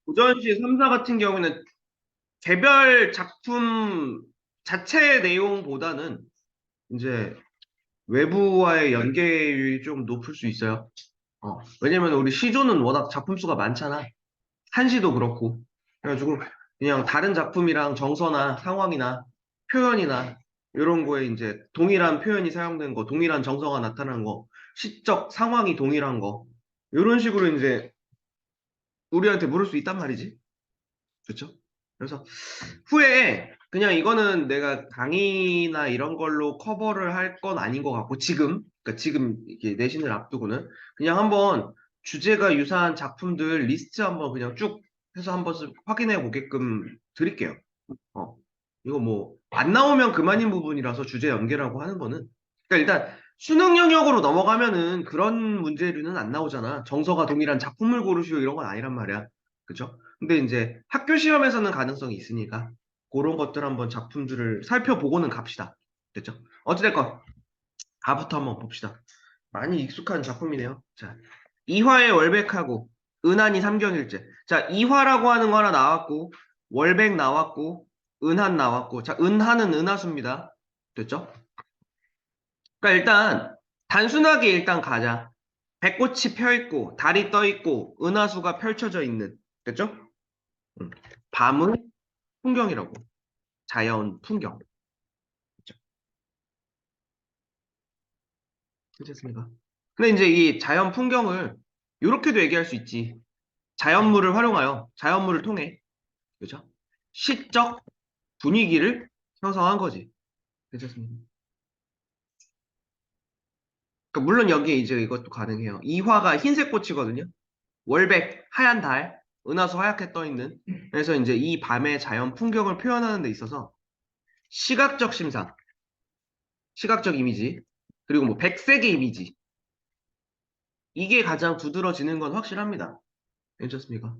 고전시 3사 같은 경우는 개별 작품 자체 내용보다는 이제 외부와의 연계율이 좀 높을 수 있어요. 왜냐면 우리 시조는 워낙 작품 수가 많잖아. 한시도 그렇고. 그래가지고 그냥 다른 작품이랑 정서나 상황이나 표현이나 이런 거에 이제 동일한 표현이 사용된 거, 동일한 정서가 나타난 거, 시적 상황이 동일한 거, 이런 식으로 이제 우리한테 물을 수 있단 말이지. 그렇죠? 그래서 후에 그냥 이거는 내가 강의나 이런 걸로 커버를 할 건 아닌 것 같고 그러니까 지금 이게 내신을 앞두고는 그냥 한번 주제가 유사한 작품들 리스트 한번 그냥 쭉 해서 한번 확인해 보게끔 드릴게요. 어. 이거 뭐 안 나오면 그만인 부분이라서 주제 연계라고 하는 거는 그러니까 일단 수능 영역으로 넘어가면은 그런 문제류는 안 나오잖아. 정서가 동일한 작품을 고르시오 이런 건 아니란 말이야. 그죠? 근데 이제 학교 시험에서는 가능성이 있으니까 그런 것들 한번 작품들을 살펴보고는 갑시다. 됐죠? 어찌됐건 가부터 한번 봅시다. 많이 익숙한 작품이네요. 자, 이화의 월백하고 은한이 삼경일제. 자, 이화라고 하는 거 하나 나왔고 월백 나왔고 은한 나왔고 자, 은하는 은하수입니다. 됐죠? 그러니까 일단 단순하게 일단 가자. 배꽃이 펴 있고 달이 떠 있고 은하수가 펼쳐져 있는. 됐죠? 음. 밤의 풍경이라고. 자연 풍경. 그죠? 괜찮습니까? 근데 이제 이 자연 풍경을 이렇게도 얘기할 수 있지. 자연물을 활용하여 자연물을 통해 그죠? 시적 분위기를 형성한 거지. 괜찮습니다. 그러니까 물론 여기에 이제 이것도 가능해요. 이화가 흰색 꽃이거든요. 월백 하얀 달, 은하수 하얗게 떠 있는. 그래서 이제 이 밤의 자연 풍경을 표현하는 데 있어서 시각적 심상, 시각적 이미지, 그리고 뭐 백색의 이미지 이게 가장 두드러지는 건 확실합니다. 괜찮습니까?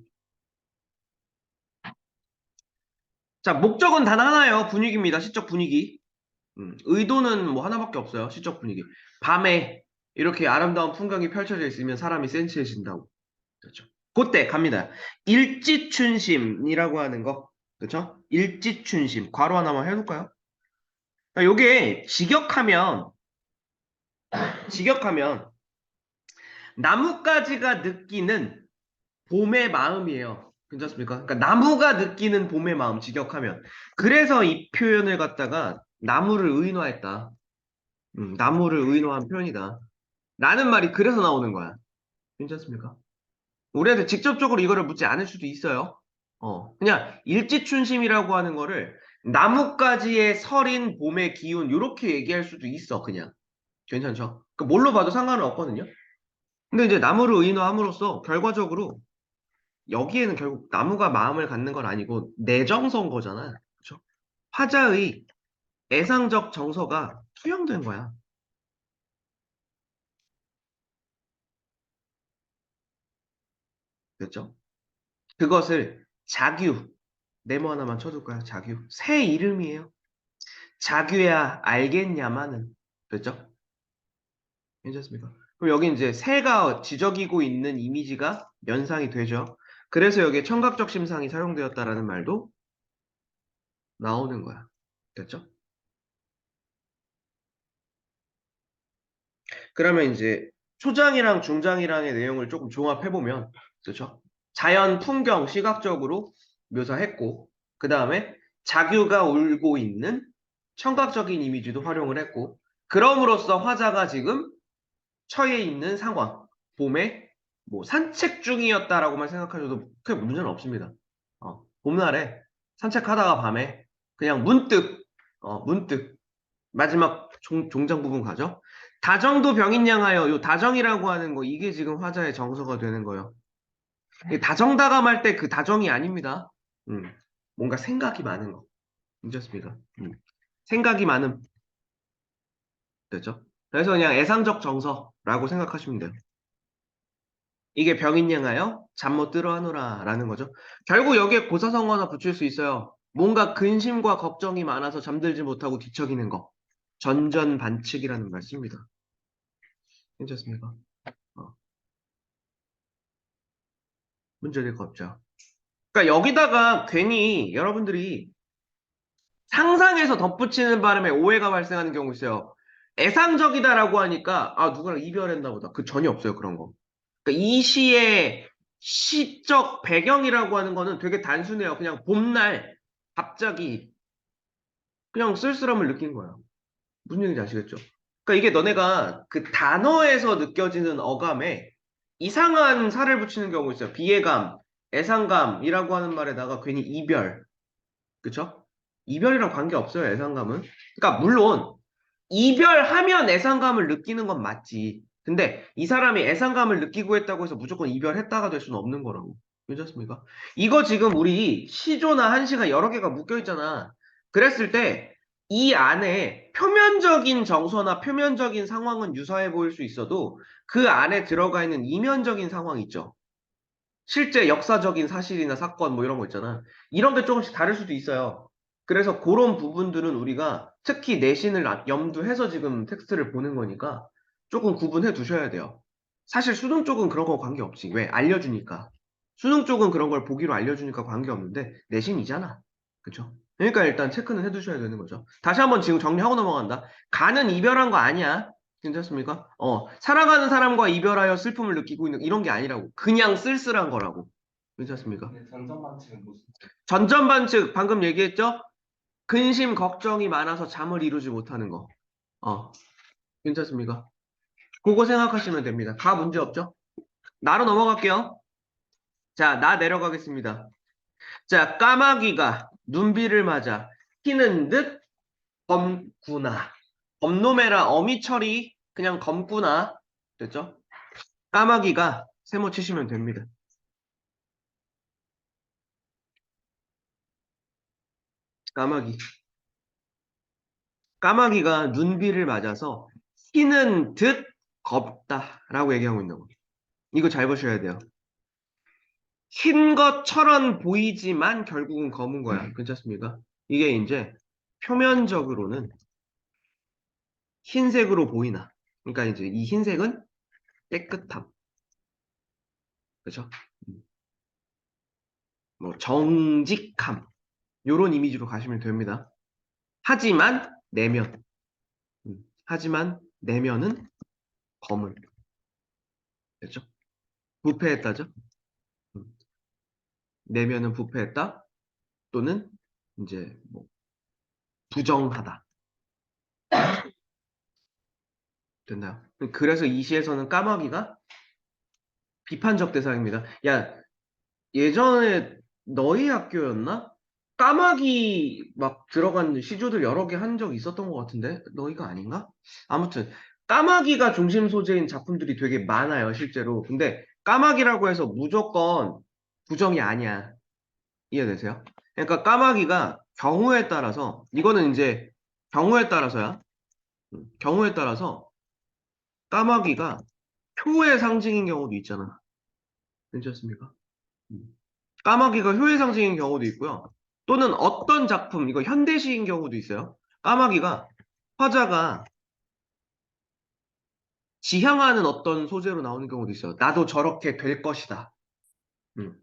자, 목적은 단 하나예요. 분위기입니다. 시적 분위기. 의도는 뭐 하나밖에 없어요. 시적 분위기. 밤에 이렇게 아름다운 풍경이 펼쳐져 있으면 사람이 센치해진다고. 그렇죠. 그때 갑니다. 일지춘심이라고 하는 거. 그렇죠? 일지춘심. 괄호 하나만 해놓을까요? 요게 직역하면 나뭇가지가 느끼는 봄의 마음이에요. 괜찮습니까? 그러니까 나무가 느끼는 봄의 마음, 직역하면. 그래서 이 표현을 갖다가 나무를 의인화했다. 나무를 의인화한 표현이다. 라는 말이 그래서 나오는 거야. 괜찮습니까? 우리한테 직접적으로 이거를 묻지 않을 수도 있어요. 그냥 일지춘심이라고 하는 거를 나뭇가지의 서린 봄의 기운, 이렇게 얘기할 수도 있어, 그냥. 괜찮죠? 그 뭘로 봐도 상관은 없거든요. 근데 이제 나무를 의인화함으로써 결과적으로 여기에는 결국 나무가 마음을 갖는 건 아니고 내정서인 거잖아. 그렇죠? 화자의 애상적 정서가 투영된 거야. 됐죠? 그것을 자규, 네모 하나만 쳐줄까요? 자규. 새 이름이에요. 자규야 알겠냐마는. 됐죠? 괜찮습니까? 그럼 여기 이제 새가 지저귀고 있는 이미지가 연상이 되죠. 그래서 여기에 청각적 심상이 사용되었다라는 말도 나오는 거야. 됐죠? 그러면 이제 초장이랑 중장이랑의 내용을 조금 종합해보면, 그렇죠? 자연 풍경 시각적으로 묘사했고, 그 다음에 자규가 울고 있는 청각적인 이미지도 활용을 했고, 그럼으로써 화자가 지금 처해 있는 상황, 봄에 뭐 산책 중이었다라고만 생각하셔도 크게 문제는 없습니다. 봄날에 산책하다가 밤에 그냥 문득 마지막 종장 부분 가죠. 다정도 병인양하여 요 다정이라고 하는 거 이게 지금 화자의 정서가 되는 거예요. 다정다감할 때 그 다정이 아닙니다. 음, 뭔가 생각이 많은 거. 괜찮습니다. 생각이 많음 됐죠? 그래서 그냥 애상적 정서라고 생각하시면 돼요. 이게 병인양하여 잠 못 들어 하노라 라는 거죠. 결국 여기에 고사성어 하나 붙일 수 있어요. 뭔가 근심과 걱정이 많아서 잠들지 못하고 뒤척이는 거. 전전반측이라는 말씀입니다. 괜찮습니까? 어. 문제될 거 없죠. 그러니까 여기다가 괜히 여러분들이 상상해서 덧붙이는 바람에 오해가 발생하는 경우 있어요. 애상적이다라고 하니까 아 누구랑 이별했나 보다. 그 전혀 없어요 그런 거. 그러니까 이 시의 시적 배경이라고 하는 거는 되게 단순해요. 그냥 봄날 갑자기 그냥 쓸쓸함을 느낀 거예요. 무슨 얘기인지 아시겠죠? 그러니까 이게 너네가 그 단어에서 느껴지는 어감에 이상한 살을 붙이는 경우 있어요. 비애감, 애상감이라고 하는 말에다가 괜히 이별, 그쵸? 이별이랑 관계없어요, 애상감은. 그러니까 물론 이별하면 애상감을 느끼는 건 맞지. 근데 이 사람이 애상감을 느끼고 했다고 해서 무조건 이별했다가 될 수는 없는 거라고. 괜찮습니까? 이거 지금 우리 시조나 한시가 여러 개가 묶여 있잖아. 그랬을 때 이 안에 표면적인 정서나 표면적인 상황은 유사해 보일 수 있어도 그 안에 들어가 있는 이면적인 상황 있죠. 실제 역사적인 사실이나 사건 뭐 이런 거 있잖아. 이런 게 조금씩 다를 수도 있어요. 그래서 그런 부분들은 우리가 특히 내신을 염두해서 지금 텍스트를 보는 거니까 조금 구분해 두셔야 돼요. 사실 수능 쪽은 그런 거 관계없지. 왜? 알려주니까. 수능 쪽은 그런 걸 보기로 알려주니까 관계없는데 내신이잖아. 그쵸? 그러니까 일단 체크는 해두셔야 되는 거죠. 다시 한번 지금 정리하고 넘어간다. 가는 이별한 거 아니야. 괜찮습니까? 사랑하는 사람과 이별하여 슬픔을 느끼고 있는 이런 게 아니라고. 그냥 쓸쓸한 거라고. 괜찮습니까? 근데 전전반칙은 무슨 전전반측 방금 얘기했죠? 근심 걱정이 많아서 잠을 이루지 못하는 거. 어, 괜찮습니까? 그거 생각하시면 됩니다. 다 문제 없죠? 나로 넘어갈게요. 자, 나 내려가겠습니다. 자, 까마귀가 눈비를 맞아 키는 듯 검구나. 검노메라 어미 처리 그냥 검구나. 됐죠? 까마귀가 세모 치시면 됩니다. 까마귀. 까마귀가 눈비를 맞아서 희는 듯 겁다라고 얘기하고 있는 거. 이거 잘 보셔야 돼요. 흰 것처럼 보이지만 결국은 검은 거야. 괜찮습니까? 이게 이제 표면적으로는 흰색으로 보이나. 그러니까 이제 이 흰색은 깨끗함. 그렇죠? 뭐 정직함. 요런 이미지로 가시면 됩니다. 하지만 내면. 하지만 내면은 검은. 됐죠? 부패했다죠? 음, 내면은 부패했다. 또는 이제 뭐 부정하다. 됐나요? 그래서 이 시에서는 까마귀가 비판적 대상입니다. 야, 예전에 너희 학교였나? 까마귀 막 들어간 시조들 여러 개 한 적 있었던 것 같은데 너희가 아닌가? 아무튼 까마귀가 중심 소재인 작품들이 되게 많아요, 실제로. 근데 까마귀라고 해서 무조건 부정이 아니야. 이해되세요? 그러니까 까마귀가 경우에 따라서 이거는 이제 경우에 따라서야. 경우에 따라서 까마귀가 효의 상징인 경우도 있잖아. 괜찮습니까? 음. 까마귀가 효의 상징인 경우도 있고요. 또는 어떤 작품, 이거 현대시인 경우도 있어요. 까마귀가 화자가 지향하는 어떤 소재로 나오는 경우도 있어요. 나도 저렇게 될 것이다. 음,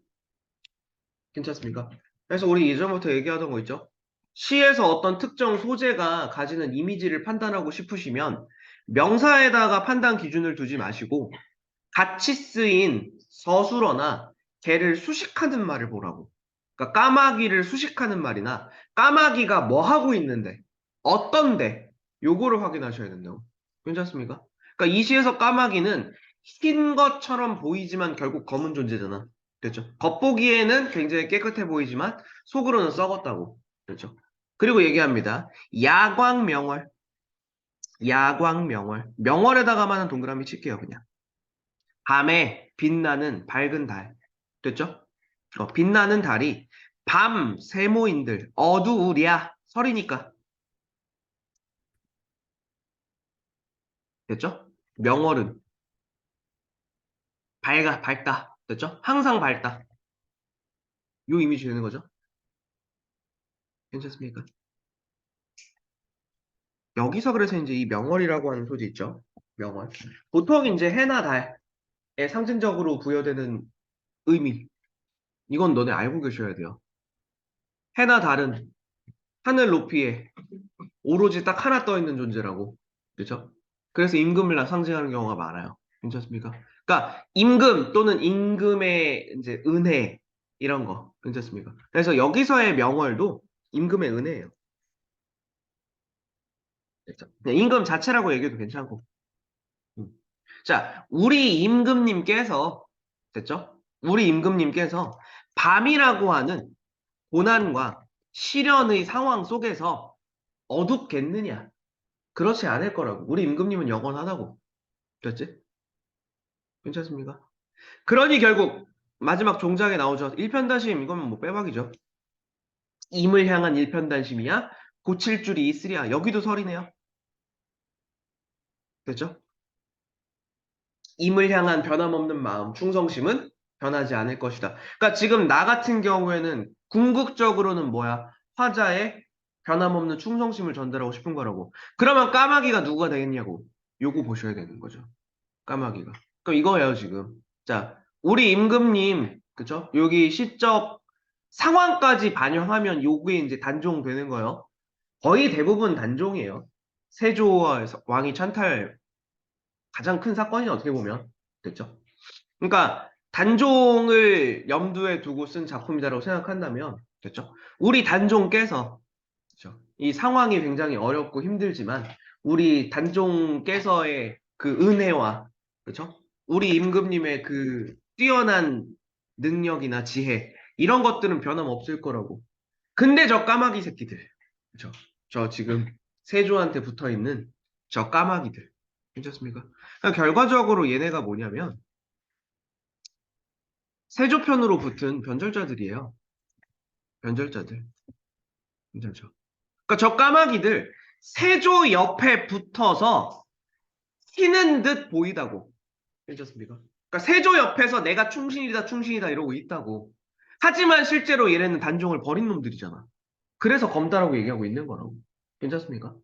괜찮습니까? 그래서 우리 예전부터 얘기하던 거 있죠? 시에서 어떤 특정 소재가 가지는 이미지를 판단하고 싶으시면 명사에다가 판단 기준을 두지 마시고 같이 쓰인 서술어나 개를 수식하는 말을 보라고. 그러니까 까마귀를 수식하는 말이나 까마귀가 뭐 하고 있는데, 어떤데, 요거를 확인하셔야 된다고. 괜찮습니까? 그러니까 이 시에서 까마귀는 흰 것처럼 보이지만 결국 검은 존재잖아. 됐죠? 겉보기에는 굉장히 깨끗해 보이지만 속으로는 썩었다고. 그렇죠? 그리고 얘기합니다. 야광명월. 야광명월. 명월에다가만 동그라미 칠게요, 그냥. 밤에 빛나는 밝은 달. 됐죠? 빛나는 달이 밤 세모인들 어두우랴 설이니까. 됐죠? 명월은 밝다. 됐죠? 항상 밝다. 요 이미지 되는 거죠? 괜찮습니까? 여기서 그래서 이제 이 명월이라고 하는 소재 있죠? 명월. 보통 이제 해나 달에 상징적으로 부여되는 의미. 이건 너네 알고 계셔야 돼요. 해나 달은 하늘 높이에 오로지 딱 하나 떠 있는 존재라고. 그죠? 그래서 임금을 상징하는 경우가 많아요. 괜찮습니까? 그러니까 임금 또는 임금의 이제 은혜 이런 거. 괜찮습니까? 그래서 여기서의 명월도 임금의 은혜예요. 됐죠? 그냥 임금 자체라고 얘기해도 괜찮고. 음. 자, 우리 임금님께서 됐죠? 우리 임금님께서 밤이라고 하는 고난과 시련의 상황 속에서 어둡겠느냐? 그렇지 않을 거라고. 우리 임금님은 영원하다고. 됐지? 괜찮습니까? 그러니 결국 마지막 종장에 나오죠. 일편단심 이거면 뭐 빼박이죠. 임을 향한 일편단심이야 고칠 줄이 있으랴. 여기도 설이네요. 됐죠? 임을 향한 변함없는 마음, 충성심은 변하지 않을 것이다. 그러니까 지금 나 같은 경우에는 궁극적으로는 뭐야? 화자의 변함없는 충성심을 전달하고 싶은 거라고. 그러면 까마귀가 누가 되겠냐고. 요거 보셔야 되는 거죠. 까마귀가. 그럼 이거예요, 지금. 자, 우리 임금님, 그쵸? 여기 시적 상황까지 반영하면 요게 이제 단종되는 거예요. 거의 대부분 단종이에요. 세조와 왕이 찬탈 가장 큰 사건이 어떻게 보면. 됐죠? 그러니까 단종을 염두에 두고 쓴 작품이다라고 생각한다면, 됐죠? 우리 단종께서, 그쵸? 이 상황이 굉장히 어렵고 힘들지만, 우리 단종께서의 그 은혜와, 그쵸? 우리 임금님의 그 뛰어난 능력이나 지혜, 이런 것들은 변함없을 거라고. 근데 저 까마귀 새끼들, 그쵸? 저 지금 세조한테 붙어 있는 저 까마귀들. 괜찮습니까? 그러니까 결과적으로 얘네가 뭐냐면, 세조편으로 붙은 변절자들이에요. 변절자들. 괜찮죠? 그러니까 저 까마귀들 세조 옆에 붙어서 튀는 듯 보이다고. 괜찮습니까? 그러니까 세조 옆에서 내가 충신이다, 충신이다 이러고 있다고. 하지만 실제로 얘네는 단종을 벌인 놈들이잖아. 그래서 검다라고 얘기하고 있는 거라고. 괜찮습니까?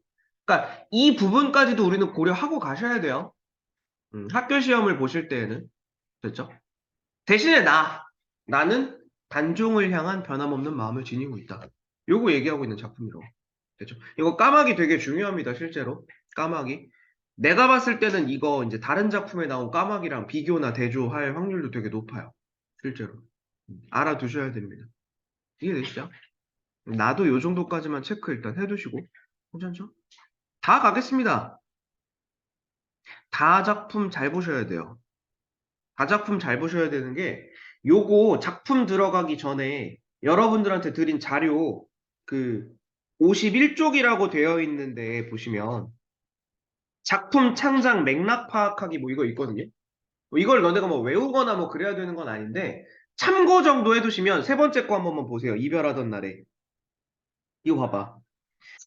그러니까 이 부분까지도 우리는 고려하고 가셔야 돼요. 학교 시험을 보실 때에는. 됐죠? 대신에 나는 단종을 향한 변함없는 마음을 지니고 있다. 요거 얘기하고 있는 작품이라고. 됐죠? 이거 까마귀 되게 중요합니다, 실제로. 까마귀. 내가 봤을 때는 이거 이제 다른 작품에 나온 까마귀랑 비교나 대조할 확률도 되게 높아요. 실제로. 알아두셔야 됩니다. 이해되시죠? 나도 요 정도까지만 체크 일단 해두시고. 괜찮죠? 다 가겠습니다. 다 작품 잘 보셔야 돼요. 다 작품 잘 보셔야 되는 게 요거 작품 들어가기 전에 여러분들한테 드린 자료 그 51쪽이라고 되어 있는데 보시면 작품 창작 맥락 파악하기 뭐 이거 있거든요. 뭐 이걸 너네가 뭐 외우거나 뭐 그래야 되는 건 아닌데 참고 정도 해두시면 세 번째 거 한 번만 보세요. 이별하던 날에. 이거 봐봐.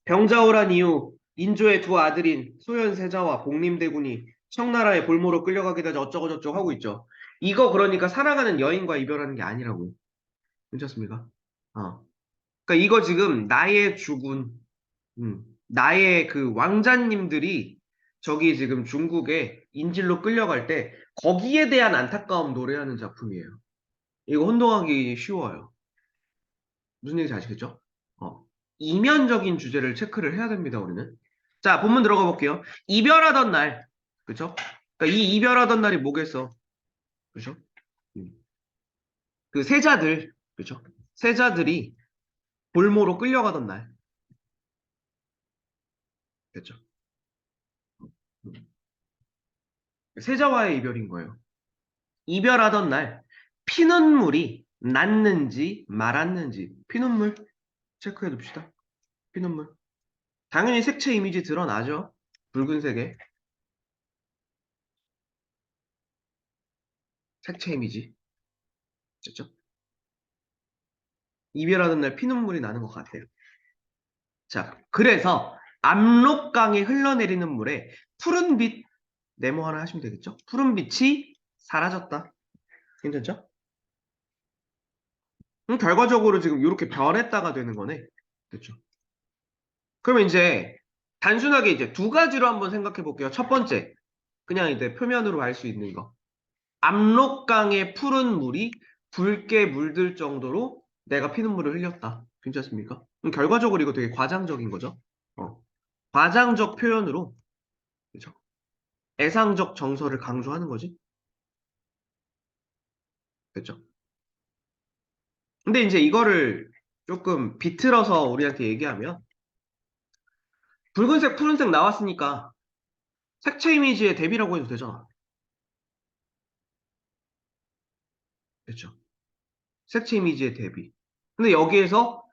병자호란 이후 인조의 두 아들인 소현세자와 복림대군이 청나라의 볼모로 끌려가게 되자 어쩌고저쩌고 하고 있죠. 이거 그러니까 사랑하는 여인과 이별하는 게 아니라고. 괜찮습니까? 어. 그러니까 이거 지금 나의 주군, 나의 그 왕자님들이 저기 지금 중국에 인질로 끌려갈 때 거기에 대한 안타까움 노래하는 작품이에요. 이거 혼동하기 쉬워요. 무슨 얘기인지 아시겠죠? 어. 이면적인 주제를 체크를 해야 됩니다, 우리는. 자, 본문 들어가 볼게요. 이별하던 날, 그쵸? 그러니까 이 이별하던 날이 뭐겠어? 그쵸? 음. 그 세자들, 그쵸? 세자들이 볼모로 끌려가던 날, 됐죠? 음. 세자와의 이별인 거예요. 이별하던 날, 피눈물이 났는지 말았는지, 피눈물 체크해 둡시다. 피눈물. 당연히 색채 이미지 드러나죠? 붉은색에 색채 이미지. 됐죠? 이별하던 날 피눈물이 나는 것 같아요. 자, 그래서 압록강에 흘러내리는 물에 푸른 빛 네모 하나 하시면 되겠죠? 푸른 빛이 사라졌다. 괜찮죠? 결과적으로 지금 이렇게 변했다가 되는 거네. 그렇죠? 그러면 이제 단순하게 이제 두 가지로 한번 생각해 볼게요. 첫 번째, 그냥 이제 표면으로 알 수 있는 거. 압록강의 푸른 물이 붉게 물들 정도로 내가 피눈물을 흘렸다. 괜찮습니까? 그럼 결과적으로 이거 되게 과장적인 거죠. 어. 과장적 표현으로, 그죠? 애상적 정서를 강조하는 거지. 됐죠? 근데 이제 이거를 조금 비틀어서 우리한테 얘기하면 붉은색, 푸른색 나왔으니까 색채 이미지의 대비라고 해도 되잖아. 됐죠? 색채 이미지의 대비. 근데 여기에서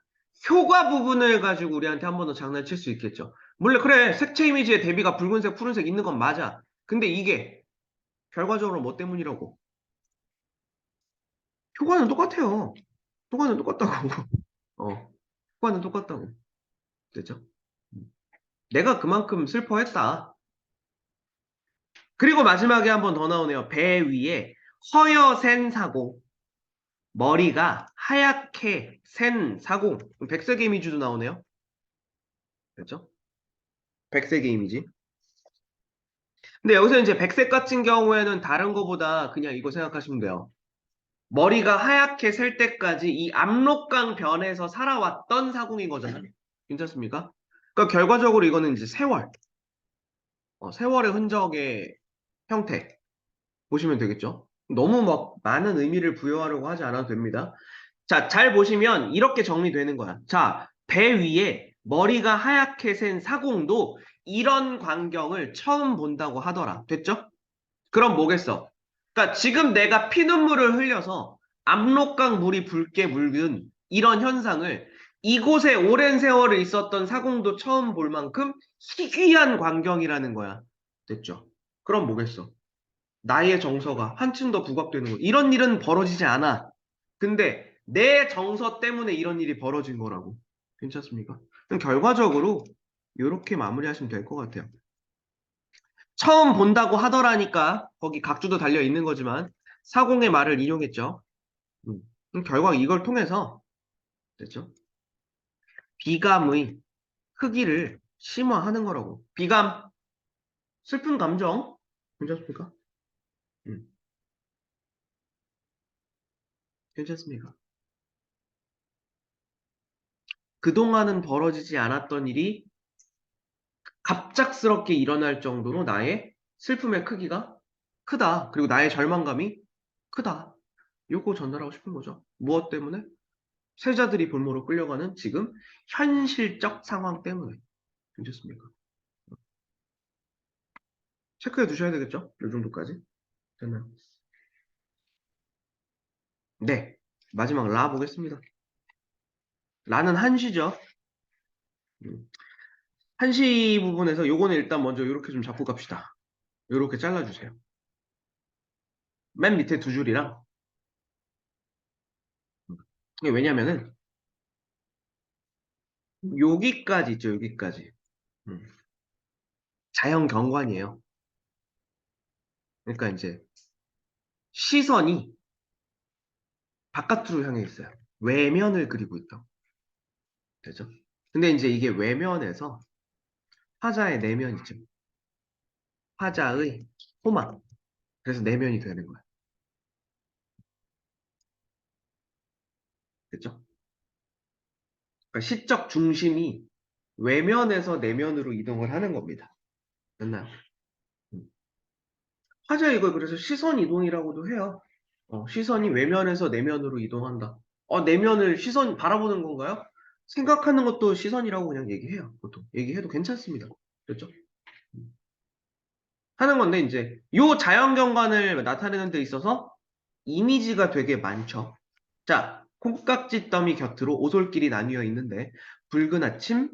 효과 부분을 가지고 우리한테 한 번 더 장난칠 수 있겠죠. 물론 그래, 색채 이미지의 대비가 붉은색, 푸른색 있는 건 맞아. 근데 이게 결과적으로 뭐 때문이라고? 효과는 똑같아요. 효과는 똑같다고. 어, 효과는 똑같다고. 됐죠? 내가 그만큼 슬퍼했다. 그리고 마지막에 한 번 더 나오네요. 배 위에 허여센 사공. 머리가 하얗게 센 사공. 백색 이미지도 나오네요. 그렇죠? 백색 이미지. 근데 여기서 이제 백색 같은 경우에는 다른 거보다 그냥 이거 생각하시면 돼요. 머리가 하얗게 셀 때까지 이 압록강 변에서 살아왔던 사공인 거잖아요. 괜찮습니까? 그러니까 결과적으로 이거는 이제 세월, 세월의 흔적의 형태 보시면 되겠죠. 너무 막 많은 의미를 부여하려고 하지 않아도 됩니다. 자, 잘 보시면 이렇게 정리되는 거야. 자, 배 위에 머리가 하얗게 센 사공도 이런 광경을 처음 본다고 하더라. 됐죠? 그럼 뭐겠어? 그러니까 지금 내가 피눈물을 흘려서 압록강 물이 붉게 묽은 이런 현상을 이곳에 오랜 세월을 있었던 사공도 처음 볼 만큼 희귀한 광경이라는 거야. 됐죠? 그럼 뭐겠어? 나의 정서가 한층 더 부각되는 거야. 이런 일은 벌어지지 않아. 근데 내 정서 때문에 이런 일이 벌어진 거라고. 괜찮습니까? 그럼 결과적으로 이렇게 마무리하시면 될 것 같아요. 처음 본다고 하더라니까 거기 각주도 달려 있는 거지만 사공의 말을 인용했죠. 그럼 결과 이걸 통해서 됐죠? 비감의 크기를 심화하는 거라고. 비감, 슬픈 감정. 괜찮습니까? 음, 괜찮습니까? 그동안은 벌어지지 않았던 일이 갑작스럽게 일어날 정도로 나의 슬픔의 크기가 크다. 그리고 나의 절망감이 크다. 요거 전달하고 싶은 거죠. 무엇 때문에? 세자들이 볼모로 끌려가는 지금 현실적 상황 때문에. 괜찮습니까? 체크해 두셔야 되겠죠? 요 정도까지. 됐나요? 네. 마지막 라 보겠습니다. 라는 한시죠. 음. 한시 부분에서 요거는 일단 먼저 요렇게 좀 잡고 갑시다. 요렇게 잘라주세요. 맨 밑에 두 줄이랑 이게 왜냐면은 여기까지 있죠. 여기까지. 음. 자연 경관이에요. 그러니까 이제 시선이 바깥으로 향해 있어요. 외면을 그리고 있다. 되죠? 근데 이제 이게 외면에서 화자의 내면이죠. 화자의 호막. 그래서 내면이 되는 거야. 그죠? 그러니까 시적 중심이 외면에서 내면으로 이동을 하는 겁니다. 됐나요? 음. 화자 이걸 그래서 시선 이동이라고도 해요. 시선이 외면에서 내면으로 이동한다. 내면을 시선 바라보는 건가요? 생각하는 것도 시선이라고 그냥 얘기해요. 보통 얘기해도 괜찮습니다. 그렇죠? 음. 하는 건데 이제 요 자연경관을 나타내는 데 있어서 이미지가 되게 많죠. 자, 콩깍지 더미 곁으로 오솔길이 나뉘어 있는데 붉은 아침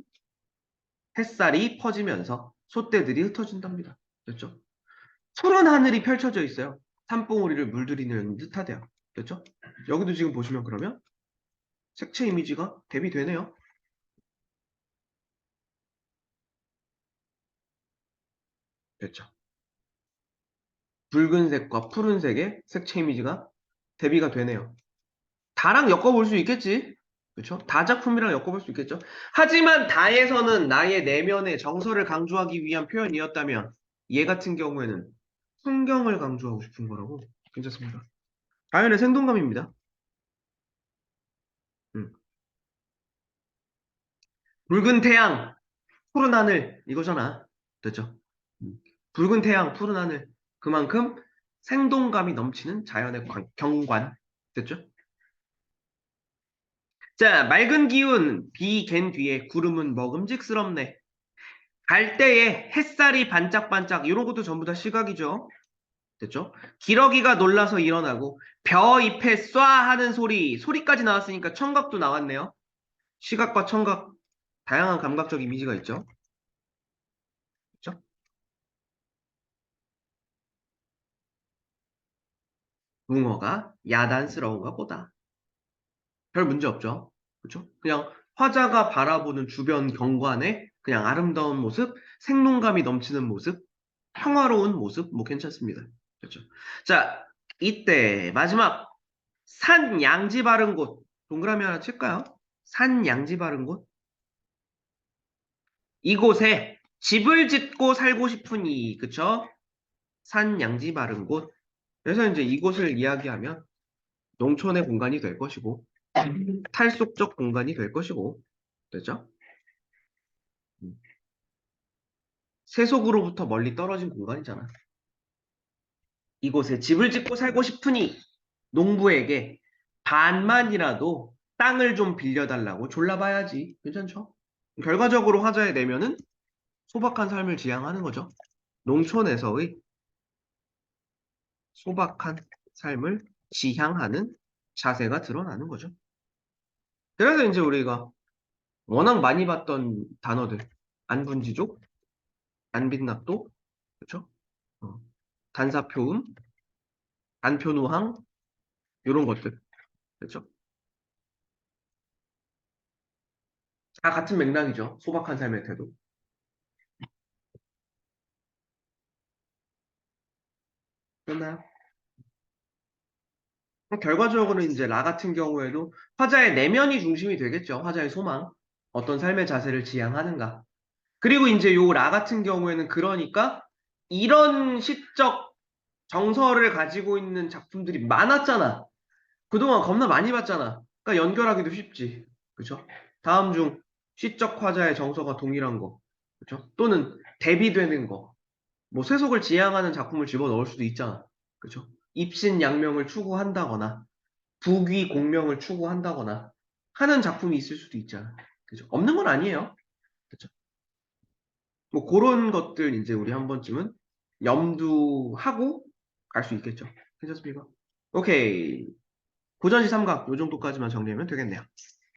햇살이 퍼지면서 솥대들이 흩어진답니다. 그렇죠? 푸른 하늘이 펼쳐져 있어요. 산봉우리를 물들이는 듯하대요. 그렇죠? 여기도 지금 보시면 그러면 색채 이미지가 대비되네요. 그렇죠? 붉은색과 푸른색의 색채 이미지가 대비가 되네요. 다랑 엮어볼 수 있겠지. 그렇죠? 다 작품이랑 엮어볼 수 있겠죠. 하지만 다에서는 나의 내면의 정서를 강조하기 위한 표현이었다면 얘 같은 경우에는 풍경을 강조하고 싶은 거라고. 괜찮습니다. 자연의 생동감입니다. 붉은 태양, 푸른 하늘, 이거잖아. 됐죠? 붉은 태양, 푸른 하늘. 그만큼 생동감이 넘치는 자연의 경관. 됐죠? 자, 맑은 기운, 비 갠 뒤에 구름은 먹음직스럽네. 갈 때에 햇살이 반짝반짝, 이런 것도 전부 다 시각이죠. 됐죠? 기러기가 놀라서 일어나고, 벼 잎에 쏴 하는 소리, 소리까지 나왔으니까 청각도 나왔네요. 시각과 청각, 다양한 감각적 이미지가 있죠. 그렇죠? 붕어가 야단스러운가 보다. 별 문제 없죠. 그렇죠? 그냥 화자가 바라보는 주변 경관의 그냥 아름다운 모습, 생동감이 넘치는 모습, 평화로운 모습, 뭐 괜찮습니다. 그렇죠? 자, 이때 마지막 산 양지 바른 곳 동그라미 하나 칠까요? 산 양지 바른 곳 이곳에 집을 짓고 살고 싶으니 그쵸? 산 양지 바른 곳 그래서 이제 이곳을 이야기하면 농촌의 공간이 될 것이고 탈속적 공간이 될 것이고 됐죠? 음. 세속으로부터 멀리 떨어진 공간이잖아. 이곳에 집을 짓고 살고 싶으니 농부에게 반만이라도 땅을 좀 빌려달라고 졸라봐야지. 괜찮죠? 결과적으로 화자의 내면은 소박한 삶을 지향하는 거죠. 농촌에서의 소박한 삶을 지향하는 자세가 드러나는 거죠. 그래서 이제 우리가 워낙 많이 봤던 단어들, 안분지족, 안빈납도, 그렇죠? 어, 단사표음, 단표노항, 이런 것들, 그렇죠? 다 같은 맥락이죠. 소박한 삶의 태도. 그렇나요? 결과적으로 이제 라 같은 경우에도 화자의 내면이 중심이 되겠죠. 화자의 소망, 어떤 삶의 자세를 지향하는가. 그리고 이제 요 라 같은 경우에는 그러니까 이런 시적 정서를 가지고 있는 작품들이 많았잖아. 그동안 겁나 많이 봤잖아. 그러니까 연결하기도 쉽지. 그쵸? 다음 중 시적 화자의 정서가 동일한 거. 그쵸? 또는 대비되는 거. 뭐 세속을 지향하는 작품을 집어넣을 수도 있잖아. 그쵸? 입신양명을 추구한다거나 부귀 공명을 추구한다거나 하는 작품이 있을 수도 있잖아. 그죠? 없는 건 아니에요. 그죠? 뭐 그런 것들 이제 우리 한 번쯤은 염두하고 갈 수 있겠죠. 괜찮습니까? 오케이. 고전시 삼각 요 정도까지만 정리하면 되겠네요.